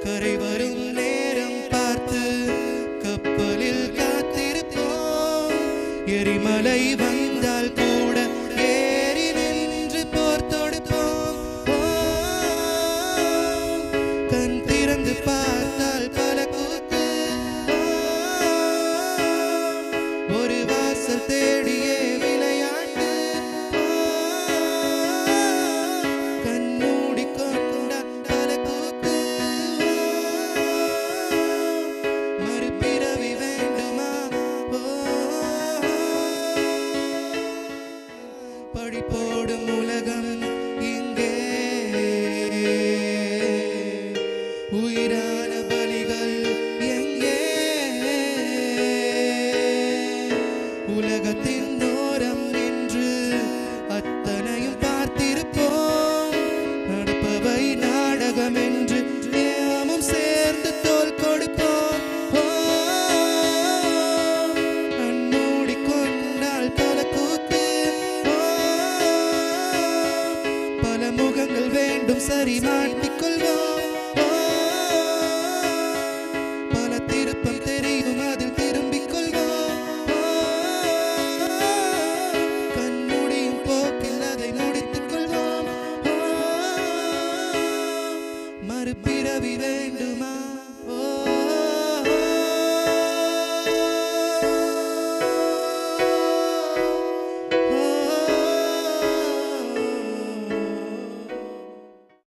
கரை வரும் நேரம் பார்த்து கப்பலில் காத்திருப்போம். எரிமலை வந்தால் கூட ஏறி நின்று போர் தொடுப்போம். கண் திறந்து பார்த்தால் பல கூத்து. ஒரு வாசல் தேடியே விளையாட்டு. கண் மூடிக்கொண்டால் பல கூத்து. மறுபிறவி வேண்டுமா? படிப்போடும் உலகம் இங்கே. உயிரான பலிகள் எங்கே? உலகத்தின் ஓரம் நின்று அத்தனையும் பார்த்திருப்போம். நடப்பவை நாடகம் என்று நாமும் சேர்ந்து தோள் கொடுப்போம். மூடிக்கொண்டால் பல கூத்து. பல முகங்கள் வேண்டும் சரி மாட்டி